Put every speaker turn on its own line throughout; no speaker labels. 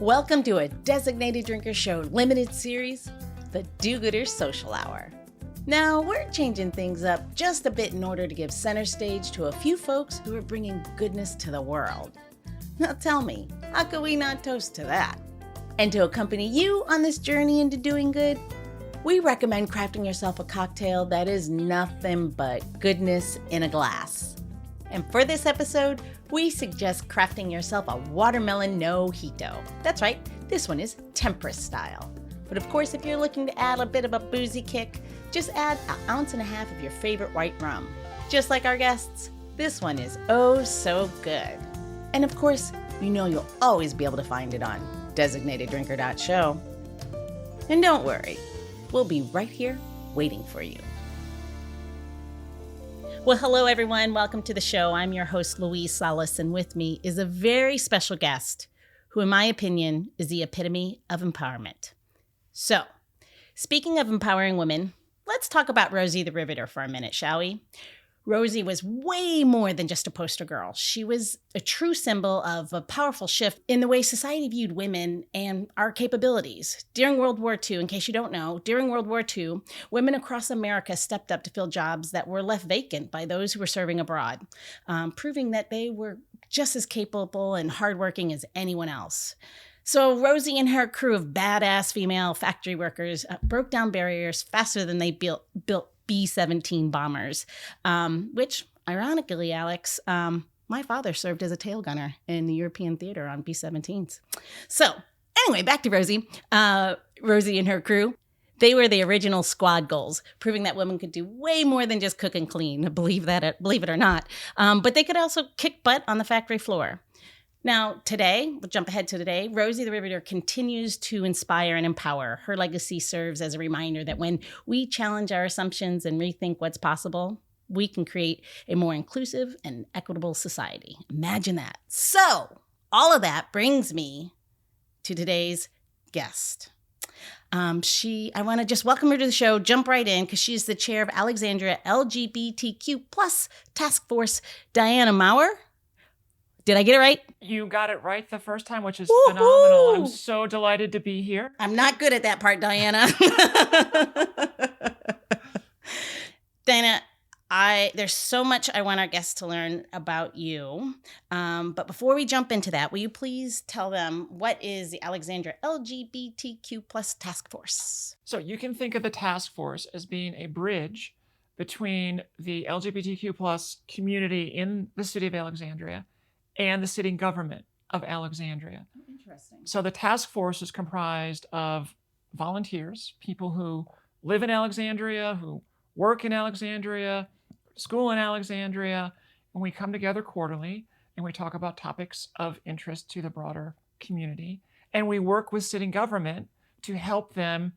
Welcome to a Designated Drinker Show limited series, the Do-Gooders Social Hour. Now, we're changing things up just a bit in order to give center stage to a few folks who are bringing goodness to the world. Now tell me, how could we not toast to that? And to accompany you on this journey into doing good, we recommend crafting yourself a cocktail that is nothing but goodness in a glass. And for this episode, we suggest crafting yourself a watermelon mojito. That's right, this one is Tempest style. But of course, if you're looking to add a bit of a boozy kick, just add 1.5 ounces of your favorite white rum. Just like our guests, this one is oh so good. And of course, you know you'll always be able to find it on designateddrinker.show. And don't worry, we'll be right here waiting for you. Well, hello everyone. Welcome to the show. I'm your host, Louise Salas, and with me is a very special guest who, in my opinion, is the epitome of empowerment. So, speaking of empowering women, let's talk about Rosie the Riveter for a minute, shall we? Rosie was way more than just a poster girl. She was a true symbol of a powerful shift in the way society viewed women and our capabilities. During World War II, in case you don't know, during World War II, women across America stepped up to fill jobs that were left vacant by those who were serving abroad, proving that they were just as capable and hardworking as anyone else. So Rosie and her crew of badass female factory workers broke down barriers faster than they built B-17 bombers, which, ironically, Alex, my father served as a tail gunner in the European theater on B-17s. So anyway, back to Rosie. Rosie and her crew, they were the original squad goals, proving that women could do way more than just cook and clean, believe it or not. But they could also kick butt on the factory floor. Now, today, we'll jump ahead to today, Rosie the Riveter continues to inspire and empower. Her legacy serves as a reminder that when we challenge our assumptions and rethink what's possible, we can create a more inclusive and equitable society. Imagine that. So, all of that brings me to today's guest. I want to just welcome her to the show, jump right in, because she's the chair of Alexandria LGBTQ Task Force, Diana Maurer. Did I get it right?
You got it right the first time, which is
Woo-hoo!
phenomenal. I'm so delighted to be here.
I'm not good at that part, Diana. Diana, there's so much I want our guests to learn about you. But before we jump into that, will you please tell them what is the Alexandria LGBTQ Task Force?
So you can think of the task force as being a bridge between the LGBTQ community in the city of Alexandria and the city government of Alexandria.
Oh, interesting.
So the task force is comprised of volunteers, people who live in Alexandria, who work in Alexandria, school in Alexandria, and we come together quarterly and we talk about topics of interest to the broader community. And we work with city government to help them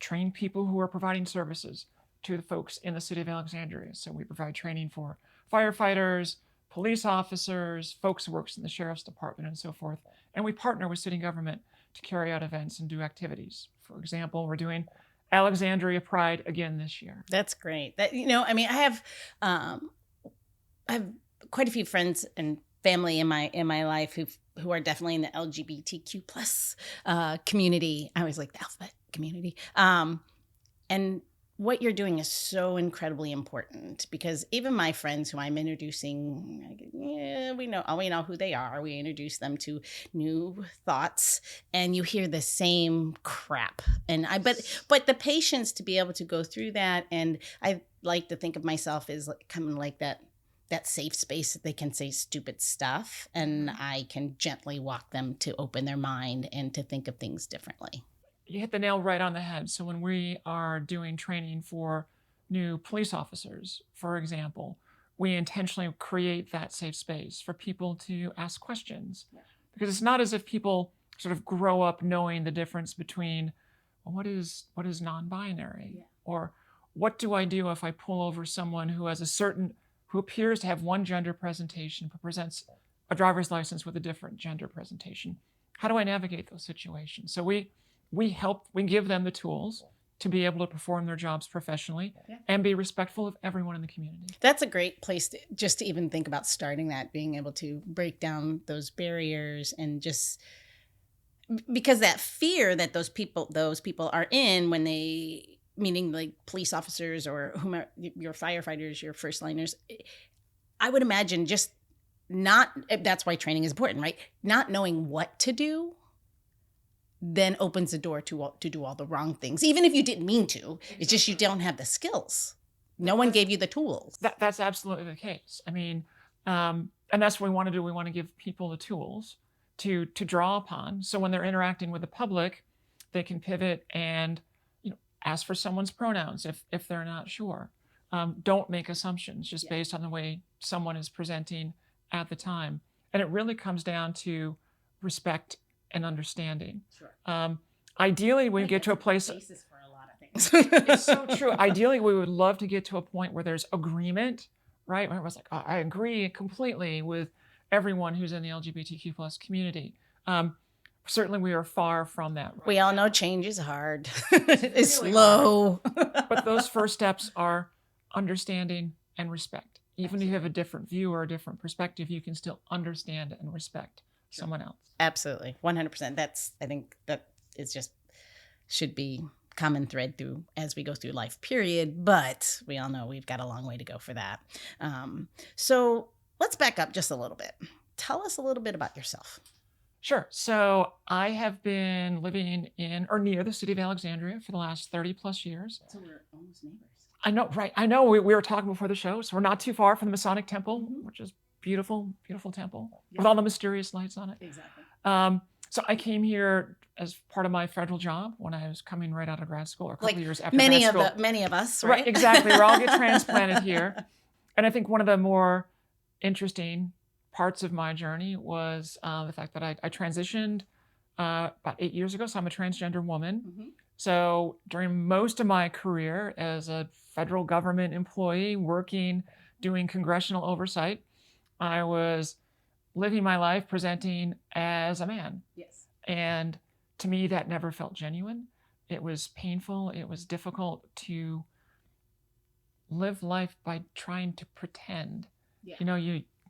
train people who are providing services to the folks in the city of Alexandria. So we provide training for firefighters, police officers, folks who works in the sheriff's department, and so forth. And we partner with city government to carry out events and do activities. For example, we're doing Alexandria Pride again this year.
That's great. I have quite a few friends and family in my life who are definitely in the LGBTQ plus community. I always like the alphabet community. And what you're doing is so incredibly important because even my friends who I'm introducing, we know who they are. We introduce them to new thoughts, and you hear the same crap. But the patience to be able to go through that, and I like to think of myself as kind of like that safe space that they can say stupid stuff, and I can gently walk them to open their mind and to think of things differently.
You hit the nail right on the head. So when we are doing training for new police officers, for example, we intentionally create that safe space for people to ask questions. Yeah. Because it's not as if people sort of grow up knowing the difference between, well, what is non-binary? Yeah. Or what do I do if I pull over someone who appears to have one gender presentation but presents a driver's license with a different gender presentation? How do I navigate those situations? So we give them the tools to be able to perform their jobs professionally and be respectful of everyone in the community.
That's a great place to even think about starting that, being able to break down those barriers and just because that fear that those people are in when they, meaning like police officers or whomever, your firefighters, your first liners, I would imagine just not, that's why training is important, right? Not knowing what to do then opens the door to do all the wrong things, even if you didn't mean to. Exactly. It's just you don't have the skills. No one gave you the tools.
That's absolutely the case. I mean, and that's what we want to do. We want to give people the tools to draw upon, so when they're interacting with the public, they can pivot and ask for someone's pronouns if they're not sure. Don't make assumptions just based on the way someone is presenting at the time. And it really comes down to respect and understanding. Sure. Ideally, we get to a place.
Basis for a lot of things.
It's so true. Ideally, we would love to get to a point where there's agreement, right? Where everyone's like, oh, I agree completely with everyone who's in the LGBTQ plus community. Certainly, we are far from that. Right?
We all know change is hard. It's really slow.
But those first steps are understanding and respect. Even if you have a different view or a different perspective, you can still understand and respect someone else.
Absolutely. 100%. I think that is just should be common thread through as we go through life, period. But we all know we've got a long way to go for that. So let's back up just a little bit. Tell us a little bit about yourself.
Sure. So I have been living in or near the city of Alexandria for the last 30 plus years.
So we're almost neighbors.
I know, right? I know. We were talking before the show, so we're not too far from the Masonic Temple, which is beautiful, beautiful temple with all the mysterious lights on it.
Exactly.
So I came here as part of my federal job when I was coming right out of grad school, or a couple of years after
many
grad school.
Many of us, right?
Exactly. We all get transplanted here. And I think one of the more interesting parts of my journey was the fact that I transitioned about 8 years ago. So I'm a transgender woman. Mm-hmm. So during most of my career as a federal government employee working, doing congressional oversight, I was living my life presenting as a man.
Yes.
And to me, that never felt genuine. It was painful. It was difficult to live life by trying to pretend. Yeah.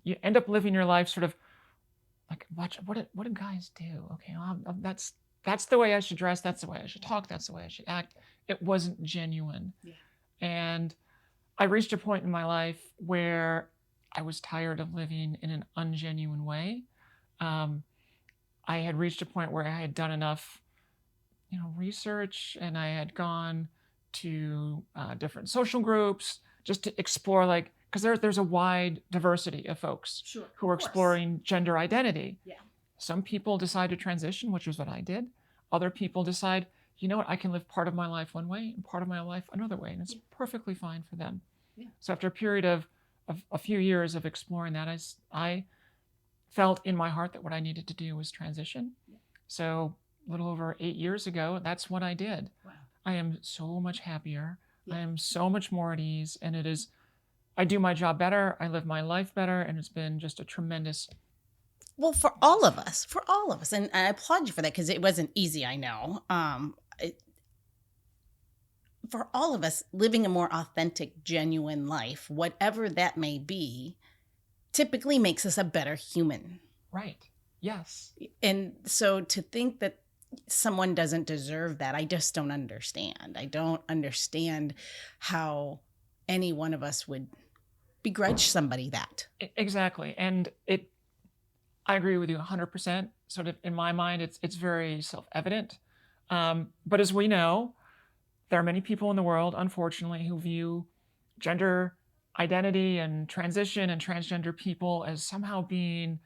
You end up living your life sort of like, watch, what do guys do? Okay, well, that's the way I should dress. That's the way I should talk. That's the way I should act. It wasn't genuine. Yeah. And I reached a point in my life where I was tired of living in an ungenuine way. I had reached a point where I had done enough, research, and I had gone to different social groups just to explore, because there's a wide diversity of folks who are exploring gender identity. Yeah. Some people decide to transition, which is what I did. Other people decide, you know what, I can live part of my life one way and part of my life another way, and it's perfectly fine for them. Yeah. So after a period of a few years of exploring that, I felt in my heart that what I needed to do was transition. Yeah. So a little over 8 years ago, that's what I did. Wow. I am so much happier. Yeah. I am so much more at ease, and I do my job better. I live my life better, and it's been just a tremendous.
Well, for all of us, and I applaud you for that because it wasn't easy, I know. For all of us, living a more authentic, genuine life, whatever that may be, typically makes us a better human.
Right. Yes.
And so to think that someone doesn't deserve that, I just don't understand. I don't understand how any one of us would begrudge somebody that.
Exactly. And I agree with you 100%. Sort of in my mind, it's very self-evident. But as we know, there are many people in the world, unfortunately, who view gender identity and transition and transgender people as somehow being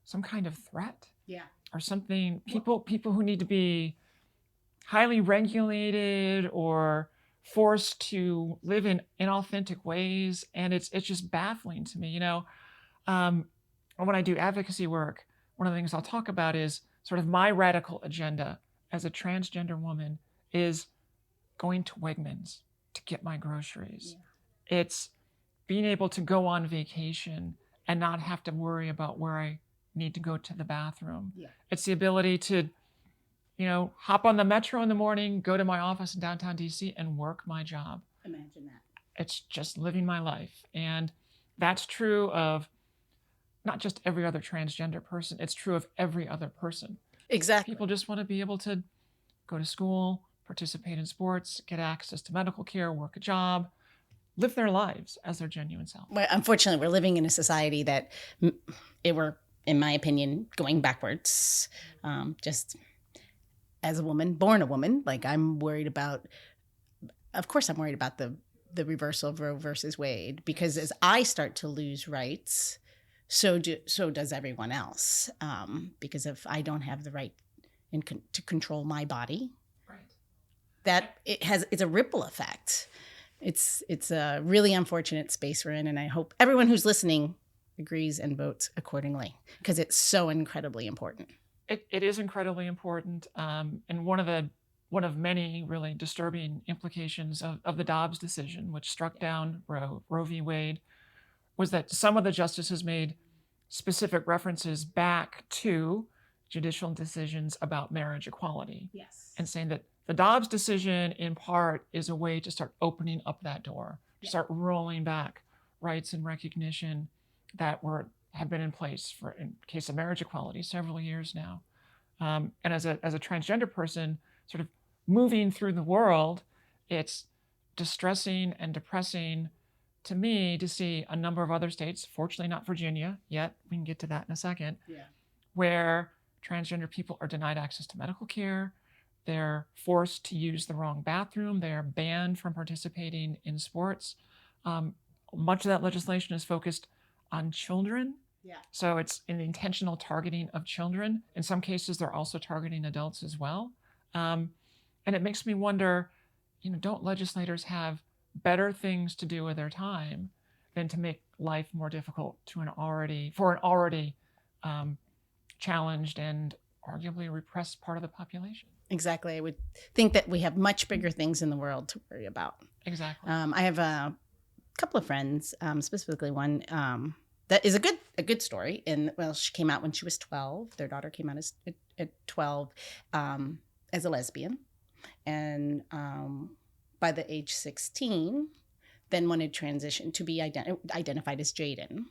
some kind of threat. Yeah. Or something, people who need to be highly regulated or forced to live in inauthentic ways. And it's just baffling to me. When I do advocacy work, one of the things I'll talk about is sort of my radical agenda as a transgender woman is going to Wegmans to get my groceries. Yeah. It's being able to go on vacation and not have to worry about where I need to go to the bathroom. Yeah. It's the ability to, hop on the metro in the morning, go to my office in downtown DC and work my job.
Imagine that.
It's just living my life. And that's true of not just every other transgender person, it's true of every other person.
Exactly.
People just want to be able to go to school, participate in sports, get access to medical care, work a job, live their lives as their genuine self.
Well, unfortunately, we're living in a society that we're, in my opinion, going backwards. Just as a woman, born a woman, like I'm worried about. Of course, I'm worried about the reversal of Roe versus Wade, because as I start to lose rights, so does everyone else. Because if I don't have the right to control my body,
Right.
that it's a ripple effect. It's a really unfortunate space we're in, and I hope everyone who's listening agrees and votes accordingly, because it's so incredibly important.
It is incredibly important, and one of many really disturbing implications of the Dobbs decision, which struck down Roe v. Wade, was that some of the justices made specific references back to judicial decisions about marriage equality.
Yes.
And saying that the Dobbs decision, in part, is a way to start opening up that door, to start rolling back rights and recognition that have been in place for, in case of marriage equality, several years now. And as a transgender person, sort of moving through the world, it's distressing and depressing to me to see a number of other states, fortunately not Virginia yet, we can get to that in a second, where transgender people are denied access to medical care, they're forced to use the wrong bathroom, they're banned from participating in sports. Much of that legislation is focused on children.
Yeah.
So it's an intentional targeting of children. In some cases, they're also targeting adults as well. And it makes me wonder, don't legislators have better things to do with their time than to make life more difficult for an already challenged and arguably repressed part of the population?
Exactly. I would think that we have much bigger things in the world to worry about.
Exactly.
I have a couple of friends, specifically one that is a good story. And she came out when she was 12. Their daughter came out at 12 as a lesbian, and by the age 16, then wanted transition to be identified as Jaden.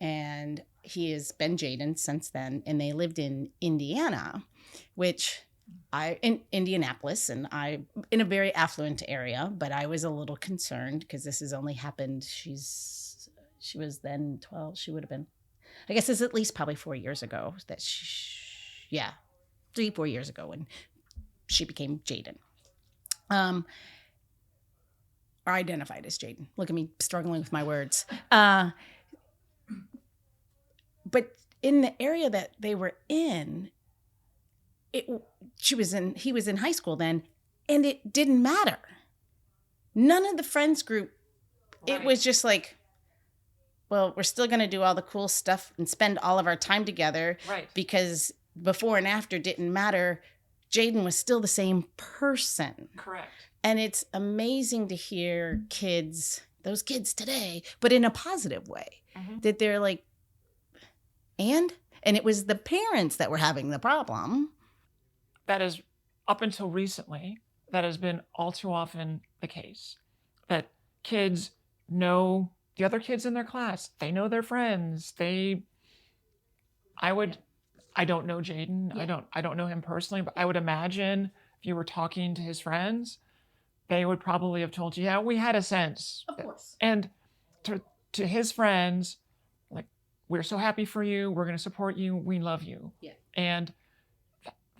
And he has been Jaden since then. And they lived in Indiana, in Indianapolis, and in a very affluent area, but I was a little concerned because this has only happened. She was then 12. She would have been, I guess it's at least probably 4 years ago that 3-4 years ago when she became Jaden. Or identified as Jaden. Look at me struggling with my words. But in the area that they were in, he was in high school then, and it didn't matter. None of the friends group, right. It was just like, well, we're still going to do all the cool stuff and spend all of our time together,
right.
Because before and after didn't matter. Jaden was still the same person.
Correct.
And it's amazing to hear those kids today, but in a positive way, that they're like, and it was the parents that were having the problem.
That is, up until recently, that has been all too often the case. That kids know the other kids in their class. They know their friends. I don't know Jaden. Yeah. I don't know him personally, but I would imagine if you were talking to his friends, they would probably have told you, yeah, we had a sense.
Of course.
And to his friends, like, we're so happy for you. We're going to support you. We love you.
Yeah.
And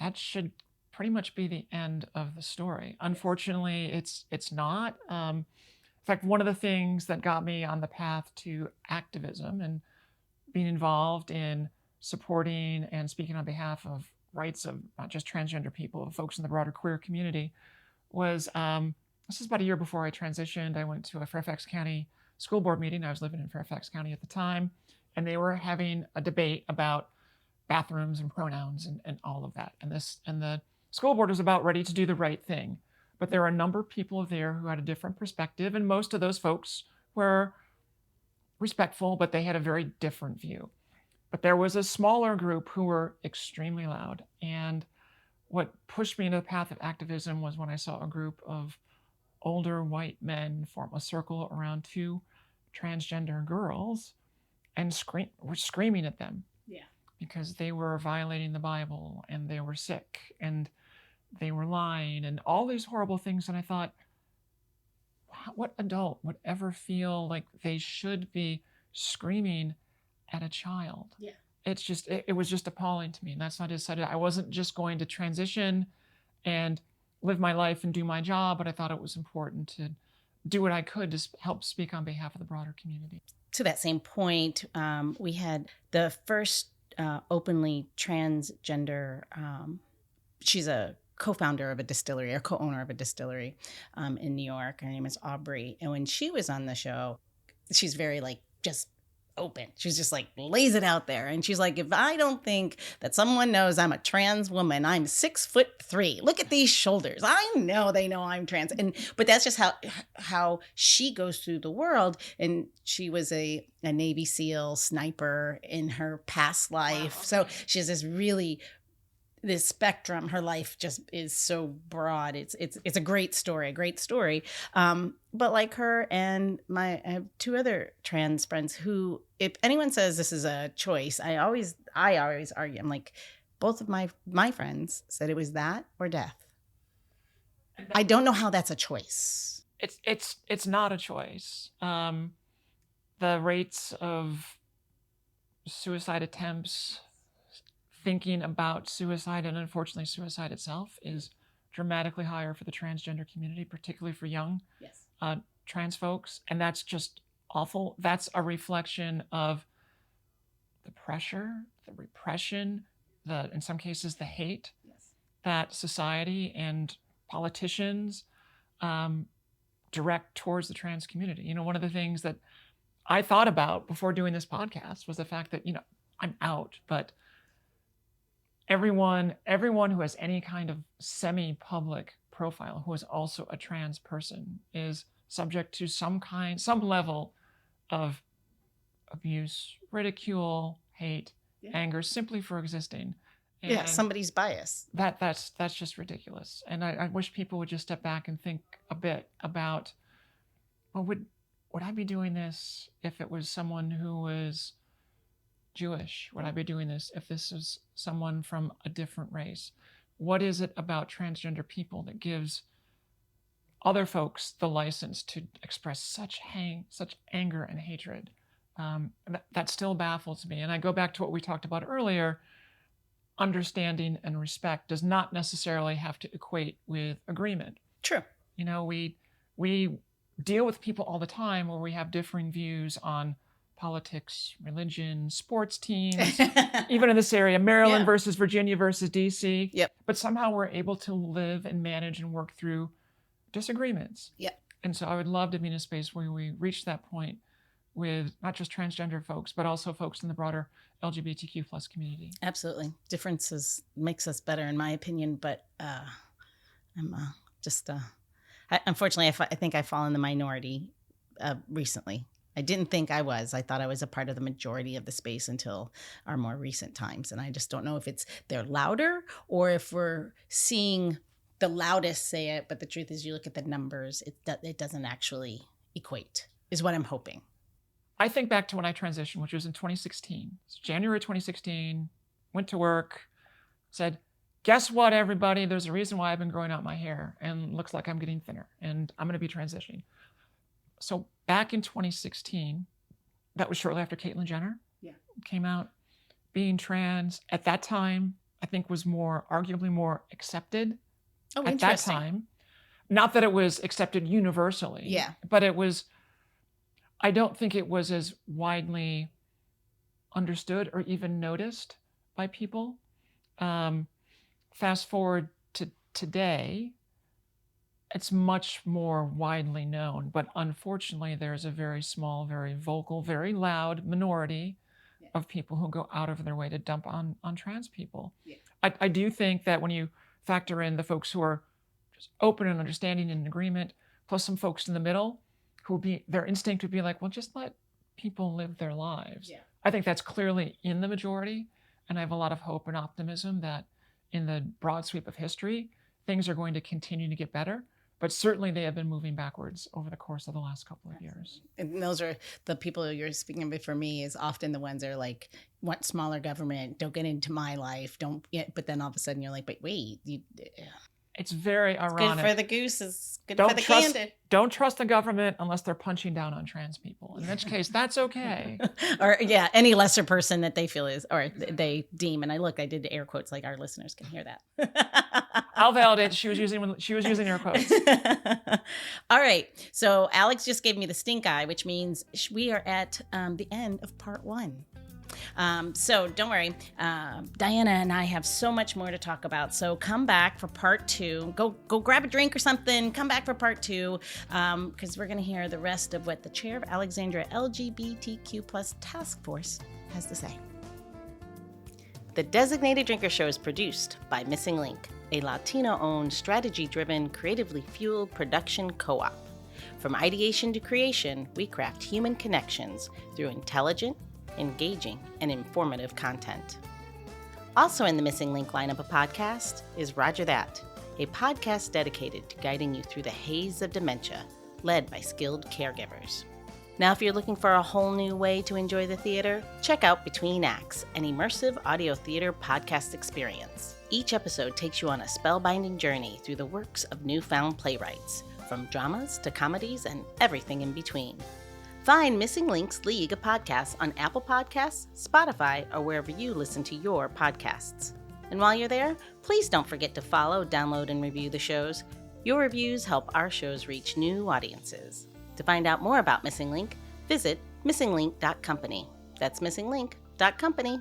that should pretty much be the end of the story. Unfortunately, it's not. In fact, one of the things that got me on the path to activism and being involved in supporting and speaking on behalf of rights of not just transgender people, but folks in the broader queer community was, this is about a year before I transitioned. I went to a Fairfax County school board meeting. I was living in Fairfax County at the time, and they were having a debate about bathrooms and pronouns and all of that. And the school board was about ready to do the right thing. But there were a number of people there who had a different perspective, and most of those folks were respectful, but they had a very different view. But there was a smaller group who were extremely loud. And what pushed me into the path of activism was when I saw a group of older white men form a circle around two transgender girls and were screaming at them.
Yeah.
because they were violating the Bible and they were sick and they were lying and all these horrible things. And I thought, what adult would ever feel like they should be screaming at a child?
Yeah.
It's just, it was just appalling to me. And that's why I decided I wasn't just going to transition and live my life and do my job, but I thought it was important to do what I could to help speak on behalf of the broader community.
To that same point, we had the first openly transgender, she's a co-founder of a distillery or co-owner of a distillery in New York. Her name is Aubrey. And when she was on the show, she's very like just open. She's just like lays it out there. And she's like, if I don't think that someone knows I'm a trans woman, I'm 6'3". Look at these shoulders. I know they know I'm trans. But that's just how she goes through the world. And she was a Navy SEAL sniper in her past life. Wow. So she has this spectrum. Her life just is so broad. It's a great story, but like her and I have two other trans friends who, if anyone says this is a choice, I always argue. I'm like, both of my friends said it was that or death. I don't know how that's a choice.
It's not a choice. The rates of suicide attempts, thinking about suicide, and unfortunately suicide itself, is dramatically higher for the transgender community, particularly for young trans folks. And that's just awful. That's a reflection of the pressure, the repression, in some cases, the hate that society and politicians direct towards the trans community. You know, one of the things that I thought about before doing this podcast was the fact that, I'm out, but everyone who has any kind of semi-public profile who is also a trans person is subject to some level of abuse, ridicule, hate, anger, simply for existing. And
somebody's bias.
That's just ridiculous. And I wish people would just step back and think a bit about, well, would I be doing this if it was someone who was Jewish? Would I be doing this if this is someone from a different race? What is it about transgender people that gives other folks the license to express such anger and hatred? That still baffles me. And I go back to what we talked about earlier. Understanding and respect does not necessarily have to equate with agreement.
True.
We deal with people all the time where we have differing views on politics, religion, sports teams, even in this area, Maryland versus Virginia versus DC.
Yep.
But somehow we're able to live and manage and work through disagreements.
Yep.
And so I would love to be in a space where we reach that point with not just transgender folks, but also folks in the broader LGBTQ plus community.
Absolutely. Differences makes us better, in my opinion. But I'm unfortunately, I think I fall in the minority recently. I didn't think I was. I thought I was a part of the majority of the space until our more recent times. And I just don't know if they're louder or if we're seeing the loudest say it. But the truth is, you look at the numbers, it doesn't actually equate, is what I'm hoping.
I think back to when I transitioned, which was in 2016. It's January 2016, went to work, said, guess what, everybody? There's a reason why I've been growing out my hair and looks like I'm getting thinner and I'm going to be transitioning. So back in 2016, that was shortly after Caitlyn Jenner came out. Being trans at that time, I think was arguably more accepted at that time. Not that it was accepted universally, but I don't think it was as widely understood or even noticed by people. Fast forward to today, it's much more widely known, but unfortunately there's a very small, very vocal, very loud minority of people who go out of their way to dump on trans people. I do think that when you factor in the folks who are just open and understanding and in agreement, plus some folks in the middle their instinct would be like, well, just let people live their lives. I think that's clearly in the majority. And I have a lot of hope and optimism that in the broad sweep of history, things are going to continue to get better. But certainly they have been moving backwards over the course of the last couple of years.
And those are the people you're speaking of. For me, is often the ones that are like, want smaller government, don't get into my life, don't. But then all of a sudden you're like, but wait,
it's very ironic.
Good for the goose is good for the gander.
Don't trust the government unless they're punching down on trans people. In which case, that's okay.
Or any lesser person that they feel is, or they deem. And I did air quotes, like our listeners can hear that.
I'll validate. She was using air quotes.
All right. So Alex just gave me the stink eye, which means we are at the end of part 1. So don't worry, Diana and I have so much more to talk about. So come back for part 2. Go grab a drink or something. Come back for part 2, because we're going to hear the rest of what the chair of Alexandria LGBTQ Task Force has to say. The Designated Drinker Show is produced by Missing Link, a Latino-owned, strategy-driven, creatively fueled production co-op. From ideation to creation, we craft human connections through intelligent, engaging, and informative content. Also in the Missing Link lineup of podcasts is Roger That, a podcast dedicated to guiding you through the haze of dementia, led by skilled caregivers. Now, if you're looking for a whole new way to enjoy the theater, check out Between Acts, an immersive audio theater podcast experience. Each episode takes you on a spellbinding journey through the works of newfound playwrights, from dramas to comedies and everything in between. Find Missing Link's League of Podcasts on Apple Podcasts, Spotify, or wherever you listen to your podcasts. And while you're there, please don't forget to follow, download, and review the shows. Your reviews help our shows reach new audiences. To find out more about Missing Link, visit missinglink.company. That's missinglink.company.